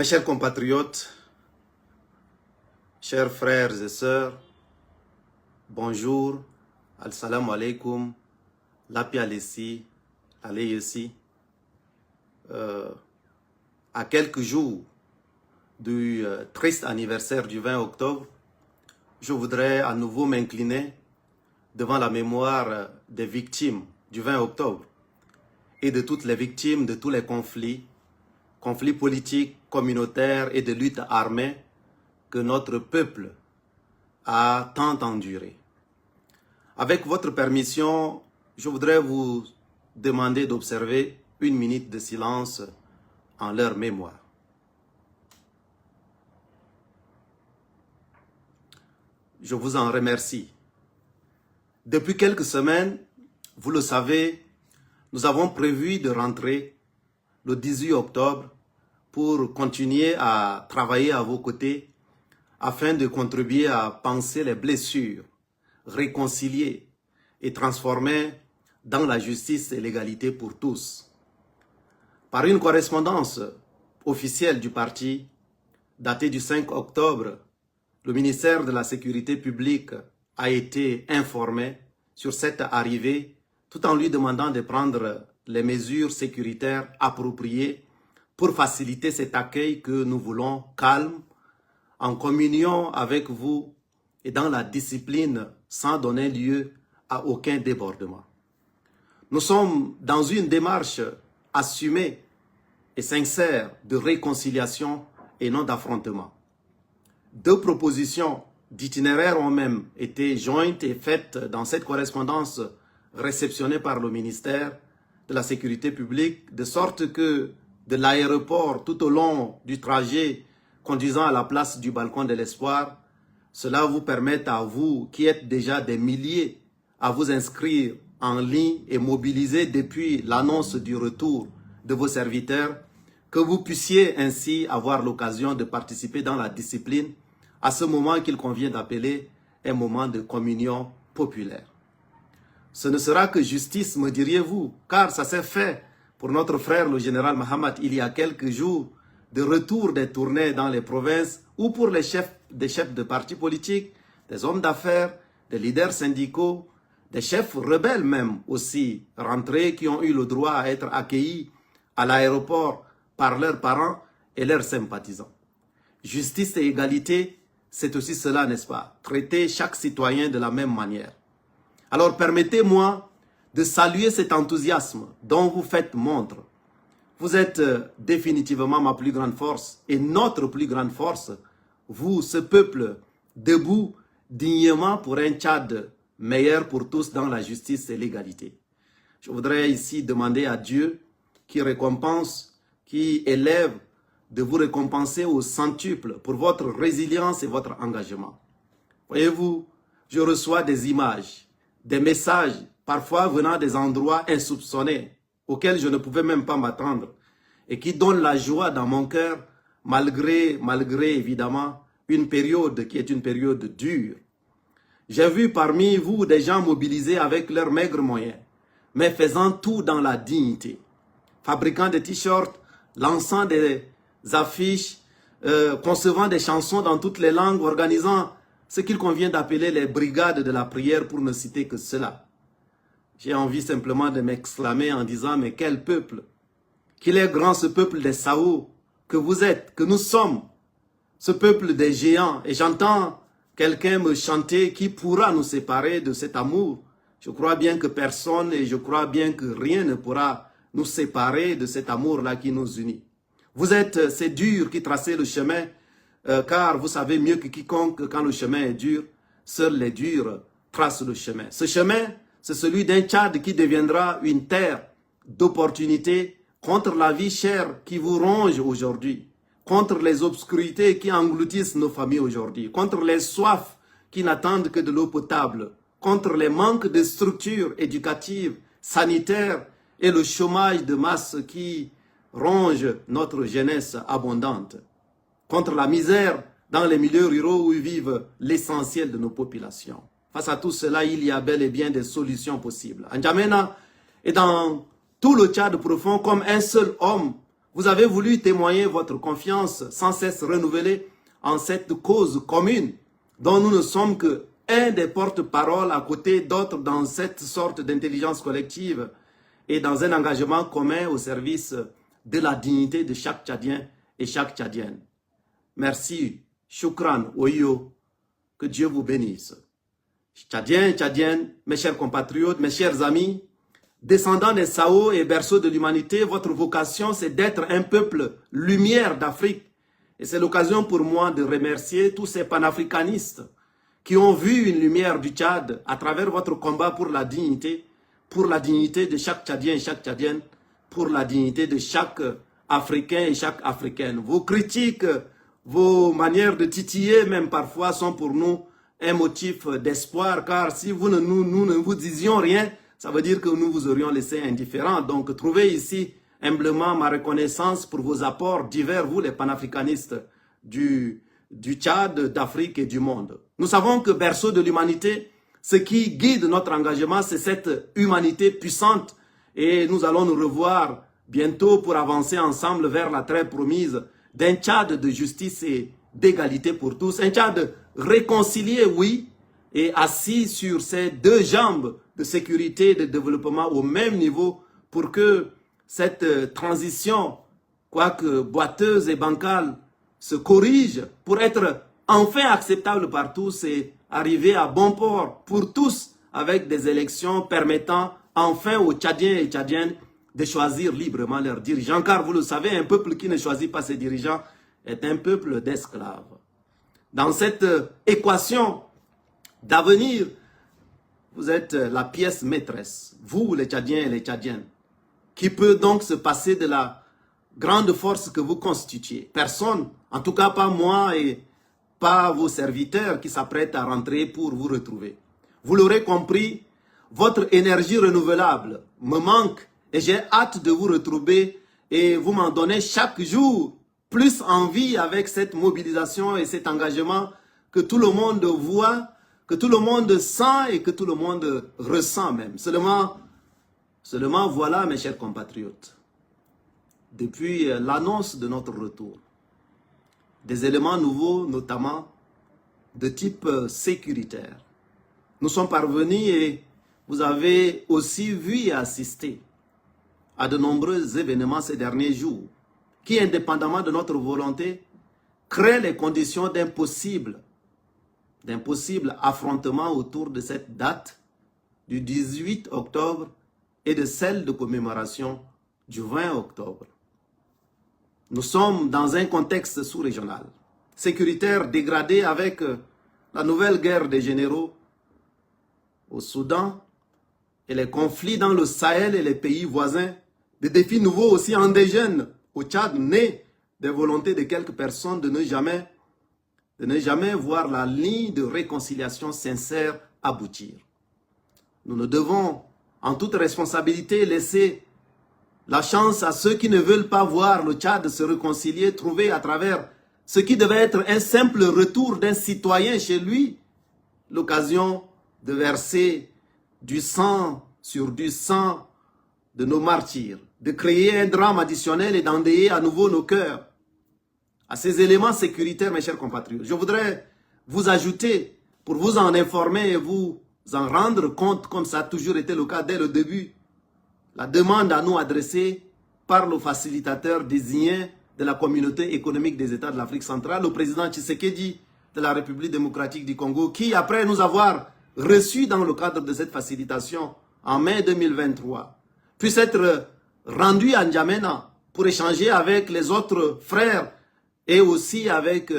Mes chers compatriotes, chers frères et sœurs, bonjour, assalamu alaikum, lapi alessi, aleyesi. À quelques jours du triste anniversaire du 20 octobre, je voudrais à nouveau m'incliner devant la mémoire des victimes du 20 octobre et de toutes les victimes de tous les conflits politiques, communautaires et de luttes armées que notre peuple a tant enduré. Avec votre permission, je voudrais vous demander d'observer une minute de silence en leur mémoire. Je vous en remercie. Depuis quelques semaines, vous le savez, nous avons prévu de rentrer le 18 octobre pour continuer à travailler à vos côtés afin de contribuer à panser les blessures, réconcilier et transformer dans la justice et l'égalité pour tous. Par une correspondance officielle du parti, datée du 5 octobre, le ministère de la Sécurité publique a été informé sur cette arrivée tout en lui demandant de prendre les mesures sécuritaires appropriées pour faciliter cet accueil que nous voulons calme, en communion avec vous et dans la discipline sans donner lieu à aucun débordement. Nous sommes dans une démarche assumée et sincère de réconciliation et non d'affrontement. 2 propositions d'itinéraire ont même été jointes et faites dans cette correspondance réceptionnée par le ministère de la Sécurité publique, de sorte que de l'aéroport tout au long du trajet conduisant à la place du balcon de l'espoir, cela vous permet à vous, qui êtes déjà des milliers, à vous inscrire en ligne et mobiliser depuis l'annonce du retour de vos serviteurs, que vous puissiez ainsi avoir l'occasion de participer dans la discipline à ce moment qu'il convient d'appeler un moment de communion populaire. Ce ne sera que justice, me diriez-vous, car ça s'est fait pour notre frère le général Mahamat il y a quelques jours, de retour des tournées dans les provinces, ou pour les chefs de partis politiques, des hommes d'affaires, des leaders syndicaux, des chefs rebelles même aussi rentrés qui ont eu le droit à être accueillis à l'aéroport par leurs parents et leurs sympathisants. Justice et égalité, c'est aussi cela, n'est-ce pas? Traiter chaque citoyen de la même manière. Alors permettez-moi de saluer cet enthousiasme dont vous faites montre. Vous êtes définitivement ma plus grande force et notre plus grande force, vous, ce peuple, debout dignement pour un Tchad meilleur pour tous dans la justice et l'égalité. Je voudrais ici demander à Dieu qui récompense, qui élève, de vous récompenser au centuple pour votre résilience et votre engagement. Voyez-vous, je reçois des images, des messages, parfois venant des endroits insoupçonnés, auxquels je ne pouvais même pas m'attendre, et qui donnent la joie dans mon cœur, malgré évidemment une période qui est une période dure. J'ai vu parmi vous des gens mobilisés avec leurs maigres moyens, mais faisant tout dans la dignité, fabriquant des t-shirts, lançant des affiches, concevant des chansons dans toutes les langues, organisant ce qu'il convient d'appeler les brigades de la prière pour ne citer que cela. J'ai envie simplement de m'exclamer en disant, mais quel peuple! Qu'il est grand ce peuple des Sao, que vous êtes, que nous sommes, ce peuple des géants. Et j'entends quelqu'un me chanter qui pourra nous séparer de cet amour. Je crois bien que personne et je crois bien que rien ne pourra nous séparer de cet amour-là qui nous unit. Vous êtes ces durs qui tracez le chemin, car vous savez mieux que quiconque que quand le chemin est dur, seuls les durs tracent le chemin. Ce chemin, c'est celui d'un Tchad qui deviendra une terre d'opportunités contre la vie chère qui vous ronge aujourd'hui, contre les obscurités qui engloutissent nos familles aujourd'hui, contre les soifs qui n'attendent que de l'eau potable, contre les manques de structures éducatives, sanitaires et le chômage de masse qui ronge notre jeunesse abondante, contre la misère dans les milieux ruraux où vivent l'essentiel de nos populations. Face à tout cela, il y a bel et bien des solutions possibles. N'Djamena est dans tout le Tchad profond comme un seul homme Vous avez voulu témoigner votre confiance sans cesse renouvelée en cette cause commune dont nous ne sommes que un des porte-paroles à côté d'autres dans cette sorte d'intelligence collective et dans un engagement commun au service de la dignité de chaque Tchadien et chaque Tchadienne. Merci, Shukran, Oyo, que Dieu vous bénisse. Tchadiens et Tchadiennes, mes chers compatriotes, mes chers amis, descendants des Sao et berceaux de l'humanité, votre vocation c'est d'être un peuple lumière d'Afrique. Et c'est l'occasion pour moi de remercier tous ces panafricanistes qui ont vu une lumière du Tchad à travers votre combat pour la dignité de chaque Tchadien et chaque Tchadienne, pour la dignité de chaque Africain et chaque Africaine. Vos critiques, vos manières de titiller même parfois sont pour nous un motif d'espoir, car si nous ne vous disions rien, ça veut dire que nous vous aurions laissé indifférents. Donc trouvez ici humblement ma reconnaissance pour vos apports divers, vous les panafricanistes du Tchad, d'Afrique et du monde. Nous savons que berceau de l'humanité, ce qui guide notre engagement, c'est cette humanité puissante. Et nous allons nous revoir bientôt pour avancer ensemble vers la très promise d'un Tchad de justice et d'égalité pour tous. Un Tchad réconcilié, oui, et assis sur ses deux jambes de sécurité et de développement au même niveau pour que cette transition, quoique boiteuse et bancale, se corrige pour être enfin acceptable par tous et arriver à bon port pour tous avec des élections permettant enfin aux Tchadiens et Tchadiennes de choisir librement leurs dirigeants. Car vous le savez, un peuple qui ne choisit pas ses dirigeants est un peuple d'esclaves. Dans cette équation d'avenir, vous êtes la pièce maîtresse, vous les Tchadiens et les Tchadiennes. Qui peut donc se passer de la grande force que vous constituez? Personne, en tout cas pas moi et pas vos serviteurs qui s'apprêtent à rentrer pour vous retrouver. Vous l'aurez compris, votre énergie renouvelable me manque et j'ai hâte de vous retrouver et vous m'en donnez chaque jour plus envie avec cette mobilisation et cet engagement que tout le monde voit, que tout le monde sent et que tout le monde ressent même. Seulement voilà, mes chers compatriotes, depuis l'annonce de notre retour, des éléments nouveaux, notamment de type sécuritaire, nous sommes parvenus et vous avez aussi vu et assisté à de nombreux événements ces derniers jours qui, indépendamment de notre volonté, créent les conditions d'un possible affrontement autour de cette date du 18 octobre et de celle de commémoration du 20 octobre. Nous sommes dans un contexte sous-régional, sécuritaire dégradé avec la nouvelle guerre des généraux au Soudan et les conflits dans le Sahel et les pays voisins, des défis nouveaux aussi endogènes au Tchad, nés des volontés de quelques personnes de ne jamais voir la ligne de réconciliation sincère aboutir. Nous ne devons, en toute responsabilité, laisser la chance à ceux qui ne veulent pas voir le Tchad se réconcilier, trouver à travers ce qui devait être un simple retour d'un citoyen chez lui, l'occasion de verser du sang sur du sang de nos martyrs, de créer un drame additionnel et d'endayer à nouveau nos cœurs. À ces éléments sécuritaires, mes chers compatriotes, je voudrais vous ajouter, pour vous en informer et vous en rendre compte, comme ça a toujours été le cas dès le début, la demande à nous adressée par le facilitateur désigné de la communauté économique des États de l'Afrique centrale, le président Tshisekedi de la République démocratique du Congo, qui, après nous avoir reçus dans le cadre de cette facilitation en mai 2023, puisse être rendu à N'Djamena pour échanger avec les autres frères et aussi avec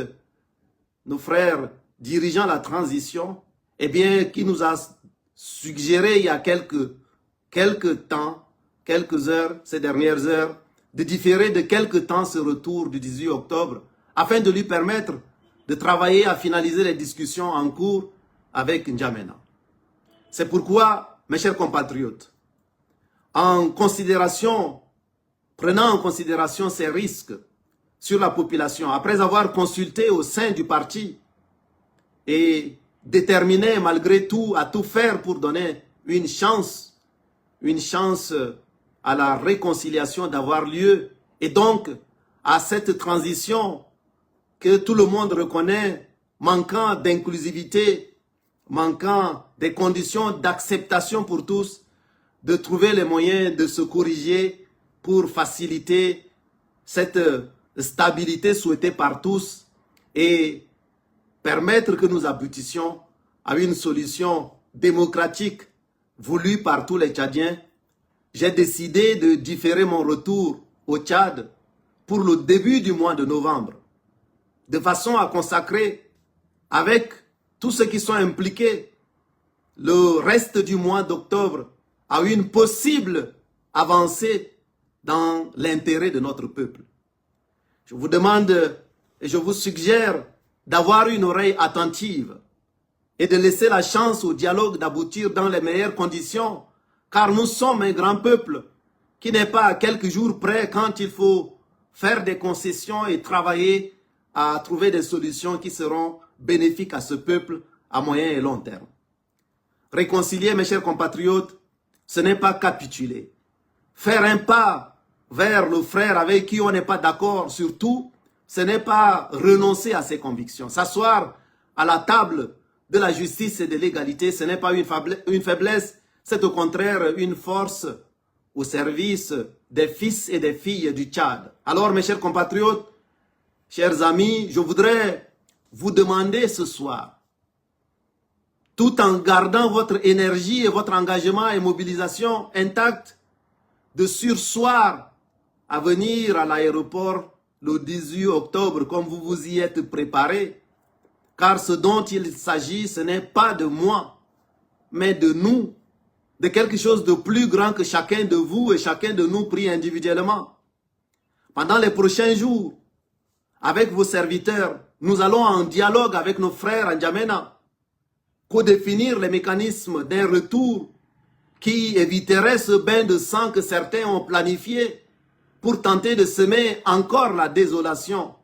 nos frères dirigeant la transition, eh bien, qui nous a suggéré il y a quelques heures, ces dernières heures, de différer de quelque temps ce retour du 18 octobre, afin de lui permettre de travailler à finaliser les discussions en cours avec N'Djamena. C'est pourquoi, mes chers compatriotes, prenant en considération ces risques sur la population, après avoir consulté au sein du parti et déterminé malgré tout à tout faire pour donner une chance à la réconciliation d'avoir lieu Et donc, à cette transition que tout le monde reconnaît, manquant d'inclusivité, manquant des conditions d'acceptation pour tous, de trouver les moyens de se corriger pour faciliter cette stabilité souhaitée par tous et permettre que nous aboutissions à une solution démocratique voulue par tous les Tchadiens. J'ai décidé de différer mon retour au Tchad pour le début du mois de novembre, de façon à consacrer avec tous ceux qui sont impliqués le reste du mois d'octobre à une possible avancée dans l'intérêt de notre peuple. Je vous demande et je vous suggère d'avoir une oreille attentive et de laisser la chance au dialogue d'aboutir dans les meilleures conditions, car nous sommes un grand peuple qui n'est pas à quelques jours près quand il faut faire des concessions et travailler à trouver des solutions qui seront bénéfiques à ce peuple à moyen et long terme. Réconcilier, mes chers compatriotes, ce n'est pas capituler. Faire un pas vers le frère avec qui on n'est pas d'accord sur tout, ce n'est pas renoncer à ses convictions. S'asseoir à la table de la justice et de l'égalité, ce n'est pas une faiblesse, c'est au contraire une force au service des fils et des filles du Tchad. Alors, mes chers compatriotes, chers amis, je voudrais vous demander ce soir, tout en gardant votre énergie et votre engagement et mobilisation intacts, de surseoir à venir à l'aéroport le 18 octobre comme vous vous y êtes préparés, car ce dont il s'agit, ce n'est pas de moi, mais de nous, de quelque chose de plus grand que chacun de vous et chacun de nous pris individuellement. Pendant les prochains jours, avec vos serviteurs, nous allons en dialogue avec nos frères en N'Djamena, co-définir les mécanismes d'un retour qui éviterait ce bain de sang que certains ont planifié pour tenter de semer encore la désolation.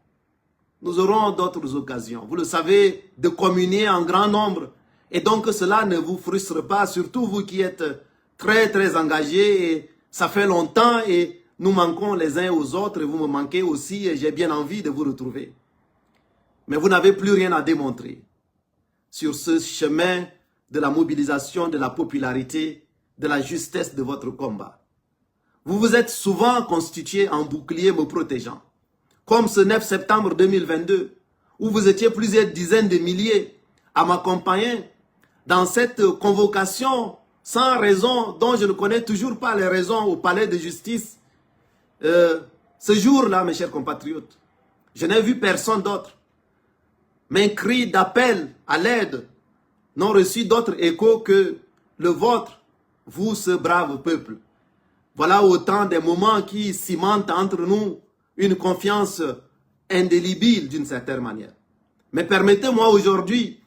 Nous aurons d'autres occasions, vous le savez, de communier en grand nombre. Et donc cela ne vous frustre pas, surtout vous qui êtes très engagés. Et ça fait longtemps et nous manquons les uns aux autres et vous me manquez aussi et j'ai bien envie de vous retrouver. Mais vous n'avez plus rien à démontrer sur ce chemin de la mobilisation, de la popularité, de la justesse de votre combat. Vous vous êtes souvent constitué en bouclier me protégeant, comme ce 9 septembre 2022, où vous étiez plusieurs dizaines de milliers à m'accompagner dans cette convocation sans raison, dont je ne connais toujours pas les raisons au palais de justice. Ce jour-là, mes chers compatriotes, je n'ai vu personne d'autre. Mes cris d'appel à l'aide n'ont reçu d'autre écho que le vôtre, vous, ce brave peuple. Voilà autant des moments qui cimentent entre nous une confiance indélébile d'une certaine manière. Mais permettez-moi aujourd'hui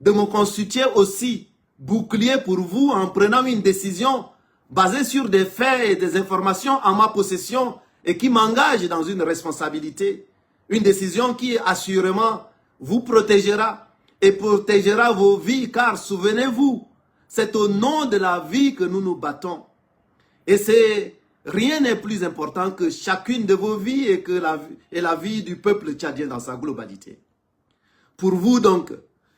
de me constituer aussi bouclier pour vous en prenant une décision basée sur des faits et des informations en ma possession et qui m'engage dans une responsabilité. Une décision qui assurément vous protégera et protégera vos vies, car souvenez-vous, c'est au nom de la vie que nous nous battons. Et rien n'est plus important que chacune de vos vies et la vie du peuple tchadien dans sa globalité. Pour vous donc,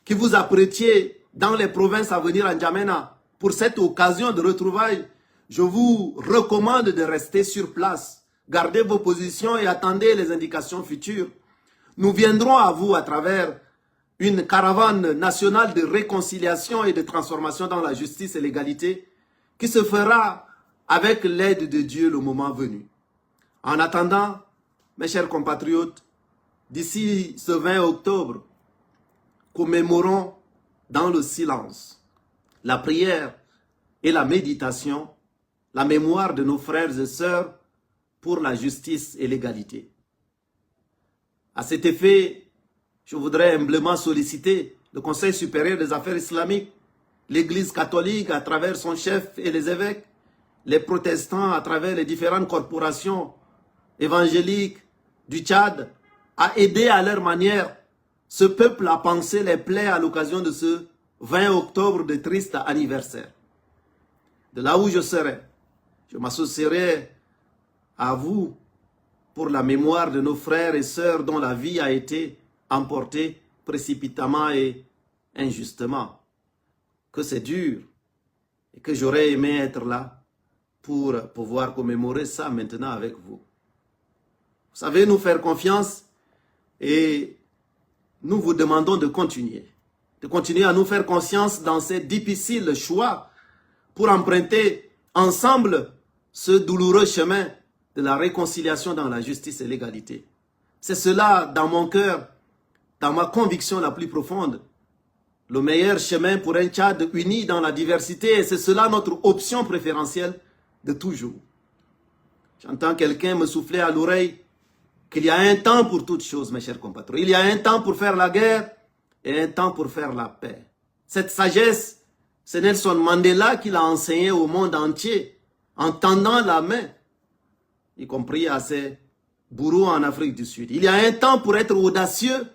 qui vous apprêtiez dans les provinces à venir en N'Djamena pour cette occasion de retrouvailles, je vous recommande de rester sur place, gardez vos positions et attendez les indications futures. Nous viendrons à vous à travers une caravane nationale de réconciliation et de transformation dans la justice et l'égalité qui se fera avec l'aide de Dieu le moment venu. En attendant, mes chers compatriotes, d'ici ce 20 octobre, commémorons dans le silence, la prière et la méditation, la mémoire de nos frères et sœurs pour la justice et l'égalité. À cet effet, je voudrais humblement solliciter le Conseil supérieur des affaires islamiques, l'Église catholique à travers son chef et les évêques, les protestants à travers les différentes corporations évangéliques du Tchad, à aider à leur manière ce peuple à penser les plaies à l'occasion de ce 20 octobre de triste anniversaire. De là où je serai, je m'associerai à vous pour la mémoire de nos frères et sœurs dont la vie a été emportée précipitamment et injustement. Que c'est dur et que j'aurais aimé être là pour pouvoir commémorer ça maintenant avec vous. Vous savez, nous faire confiance et nous vous demandons de continuer à nous faire confiance dans ces difficiles choix pour emprunter ensemble ce douloureux chemin de la réconciliation dans la justice et l'égalité. C'est cela, dans mon cœur, dans ma conviction la plus profonde, le meilleur chemin pour un Tchad uni dans la diversité, et c'est cela notre option préférentielle de toujours. J'entends quelqu'un me souffler à l'oreille qu'il y a un temps pour toutes choses, mes chers compatriotes. Il y a un temps pour faire la guerre et un temps pour faire la paix. Cette sagesse, c'est Nelson Mandela qui l'a enseigné au monde entier, en tendant la main, y compris à ses bourreaux en Afrique du Sud. Il y a un temps pour être audacieux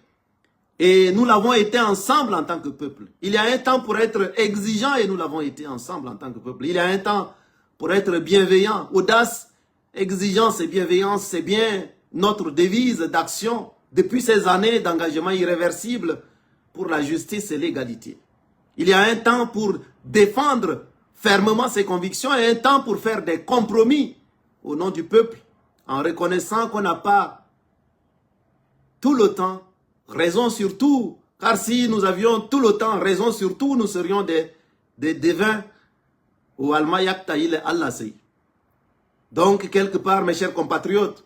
et nous l'avons été ensemble en tant que peuple. Il y a un temps pour être exigeant et nous l'avons été ensemble en tant que peuple. Il y a un temps pour être bienveillant. Audace, exigence et bienveillance, c'est bien notre devise d'action depuis ces années d'engagement irréversible pour la justice et l'égalité. Il y a un temps pour défendre fermement ses convictions et un temps pour faire des compromis au nom du peuple en reconnaissant qu'on n'a pas tout le temps raison sur tout, car si nous avions tout le temps raison sur tout, nous serions des devins au Almayak Taïl Al-Lassi. Donc, quelque part, mes chers compatriotes,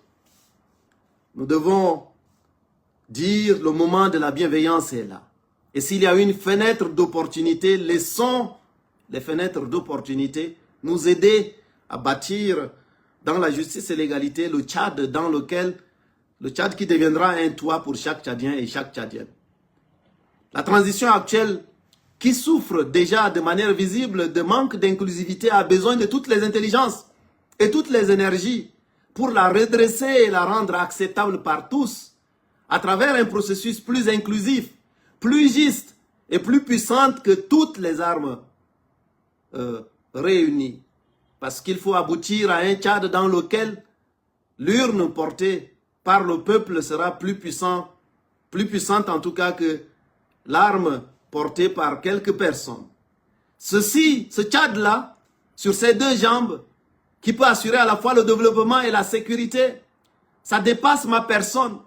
nous devons dire le moment de la bienveillance est là. Et s'il y a une fenêtre d'opportunité, laissons les fenêtres d'opportunité nous aider à bâtir dans la justice et l'égalité le Tchad dans lequel le Tchad qui deviendra un toit pour chaque Tchadien et chaque Tchadienne. La transition actuelle, qui souffre déjà de manière visible de manque d'inclusivité, a besoin de toutes les intelligences et toutes les énergies pour la redresser et la rendre acceptable par tous à travers un processus plus inclusif, plus juste et plus puissante que toutes les armes réunies. Parce qu'il faut aboutir à un Tchad dans lequel l'urne portée par le peuple sera plus puissante en tout cas que l'arme portée par quelques personnes. Ce Tchad-là, sur ses deux jambes, qui peut assurer à la fois le développement et la sécurité, ça dépasse ma personne.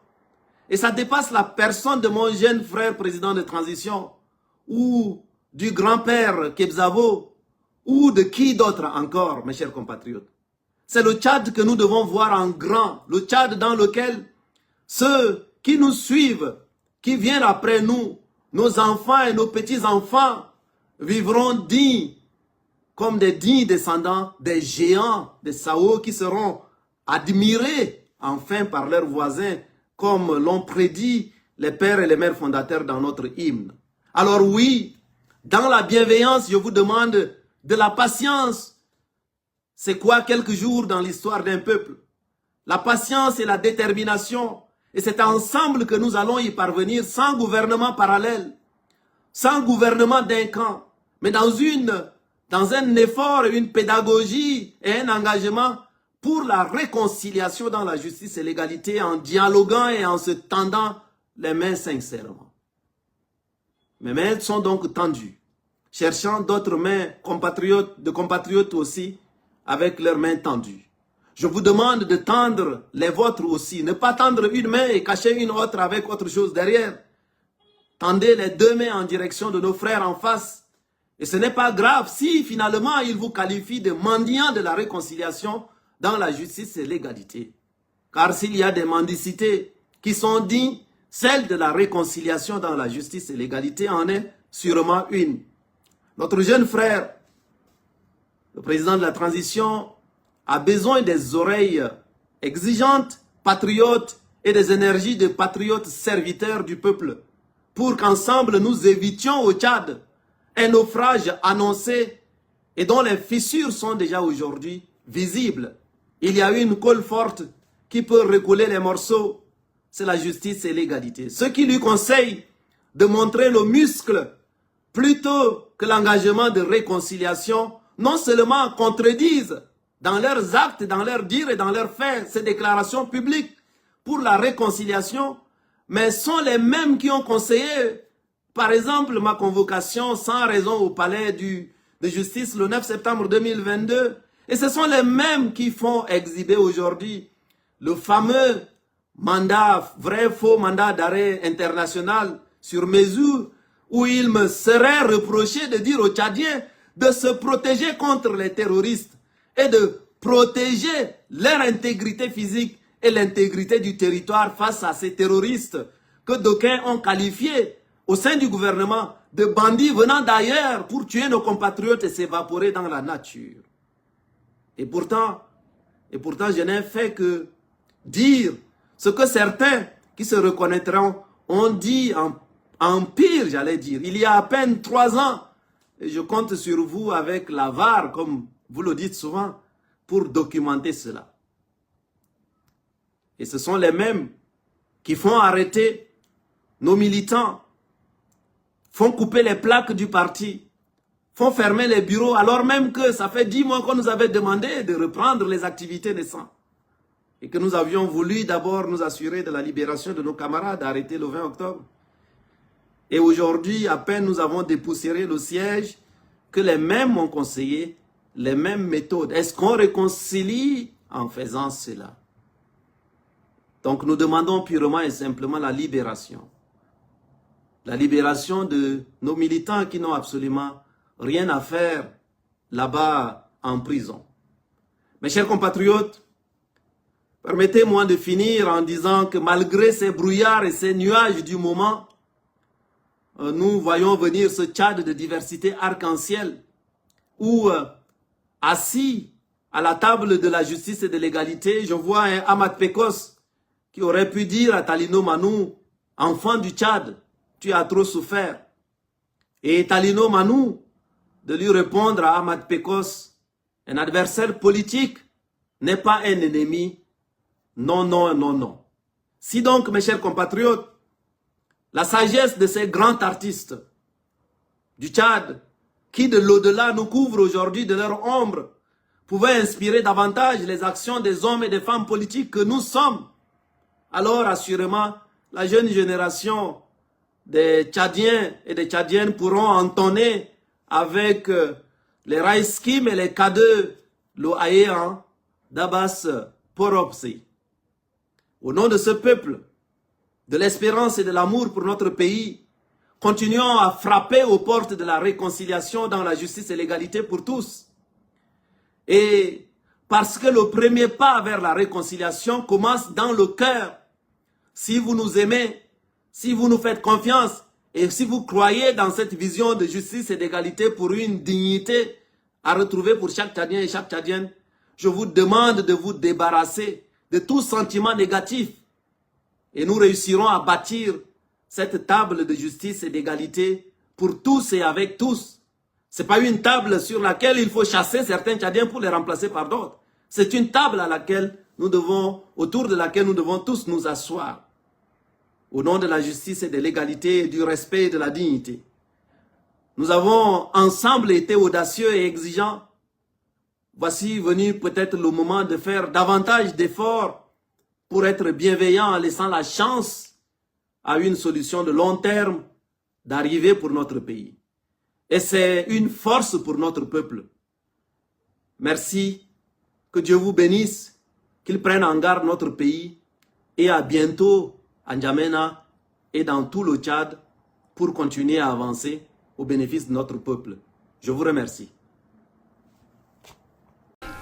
Et ça dépasse la personne de mon jeune frère président de transition, ou du grand-père Kebzavo, ou de qui d'autre encore, mes chers compatriotes. C'est le Tchad que nous devons voir en grand, le Tchad dans lequel ceux qui nous suivent, qui viennent après nous, nos enfants et nos petits-enfants, vivront dignes, comme des dignes descendants des géants, des Sao, qui seront admirés enfin par leurs voisins, comme l'ont prédit les pères et les mères fondateurs dans notre hymne. Alors oui, dans la bienveillance, je vous demande de la patience. C'est quoi quelques jours dans l'histoire d'un peuple? La patience et la détermination. Et c'est ensemble que nous allons y parvenir sans gouvernement parallèle, sans gouvernement d'un camp, mais dans un effort, une pédagogie et un engagement pour la réconciliation dans la justice et l'égalité, en dialoguant et en se tendant les mains sincèrement. Mes mains sont donc tendues, cherchant d'autres mains de compatriotes aussi, avec leurs mains tendues. Je vous demande de tendre les vôtres aussi, ne pas tendre une main et cacher une autre avec autre chose derrière. Tendez les deux mains en direction de nos frères en face. Et ce n'est pas grave si finalement ils vous qualifient de mendiants de la réconciliation dans la justice et l'égalité. Car s'il y a des mendicités qui sont dignes, celle de la réconciliation dans la justice et l'égalité en est sûrement une. Notre jeune frère, le président de la transition, a besoin des oreilles exigeantes, patriotes et des énergies de patriotes serviteurs du peuple pour qu'ensemble nous évitions au Tchad un naufrage annoncé et dont les fissures sont déjà aujourd'hui visibles. Il y a une colle forte qui peut recoller les morceaux, c'est la justice et l'égalité. Ceux qui lui conseillent de montrer le muscle plutôt que l'engagement de réconciliation, non seulement contredisent dans leurs actes, dans leurs dires et dans leurs faits ces déclarations publiques pour la réconciliation, mais sont les mêmes qui ont conseillé, par exemple, ma convocation sans raison au palais de justice le 9 septembre 2022. Et ce sont les mêmes qui font exhiber aujourd'hui le fameux mandat, vrai faux mandat d'arrêt international sur mesure, où il me serait reproché de dire aux Tchadiens de se protéger contre les terroristes et de protéger leur intégrité physique et l'intégrité du territoire face à ces terroristes que d'aucuns ont qualifiés au sein du gouvernement de bandits venant d'ailleurs pour tuer nos compatriotes et s'évaporer dans la nature. Et pourtant, je n'ai fait que dire ce que certains qui se reconnaîtront ont dit en pire, j'allais dire, il y a à peine 3 ans. Et je compte sur vous avec la VAR, comme vous le dites souvent, pour documenter cela. Et ce sont les mêmes qui font arrêter nos militants, font couper les plaques du parti, font fermer les bureaux, alors même que ça fait 10 mois qu'on nous avait demandé de reprendre les activités naissantes. Et que nous avions voulu d'abord nous assurer de la libération de nos camarades arrêtés le 20 octobre. Et aujourd'hui, à peine nous avons dépoussiéré le siège, que les mêmes ont conseillé les mêmes méthodes. Est-ce qu'on réconcilie en faisant cela? Donc nous demandons purement et simplement la libération. La libération de nos militants qui n'ont absolument rien à faire là-bas en prison. Mes chers compatriotes, permettez-moi de finir en disant que malgré ces brouillards et ces nuages du moment, nous voyons venir ce Tchad de diversité arc-en-ciel où, assis à la table de la justice et de l'égalité, je vois un Ahmad Pekos qui aurait pu dire à Talino Manou, enfant du Tchad, tu as trop souffert. Et Talino Manou, de lui répondre à Ahmad Pekos, un adversaire politique n'est pas un ennemi. Non, non, non, non. Si donc, mes chers compatriotes, la sagesse de ces grands artistes du Tchad, qui de l'au-delà nous couvrent aujourd'hui de leur ombre, pouvait inspirer davantage les actions des hommes et des femmes politiques que nous sommes, alors assurément, la jeune génération des Tchadiens et des Tchadiennes pourront entonner avec les Raïskim et les K2, le Haïan d'Abbas Poropsi. Au nom de ce peuple, de l'espérance et de l'amour pour notre pays, continuons à frapper aux portes de la réconciliation dans la justice et l'égalité pour tous. Et parce que le premier pas vers la réconciliation commence dans le cœur. Si vous nous aimez, si vous nous faites confiance et si vous croyez dans cette vision de justice et d'égalité pour une dignité à retrouver pour chaque Tchadien et chaque Tchadienne, je vous demande de vous débarrasser de tout sentiment négatif. Et nous réussirons à bâtir cette table de justice et d'égalité pour tous et avec tous. Ce n'est pas une table sur laquelle il faut chasser certains Tchadiens pour les remplacer par d'autres. C'est une table à laquelle autour de laquelle nous devons tous nous asseoir. Au nom de la justice et de l'égalité, du respect et de la dignité. Nous avons ensemble été audacieux et exigeants. Voici venu peut-être le moment de faire davantage d'efforts pour être bienveillant en laissant la chance à une solution de long terme d'arriver pour notre pays. Et c'est une force pour notre peuple. Merci, que Dieu vous bénisse, qu'il prenne en garde notre pays et à bientôt à N'Djamena et dans tout le Tchad pour continuer à avancer au bénéfice de notre peuple. Je vous remercie.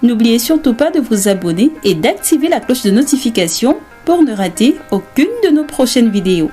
N'oubliez surtout pas de vous abonner et d'activer la cloche de notification pour ne rater aucune de nos prochaines vidéos.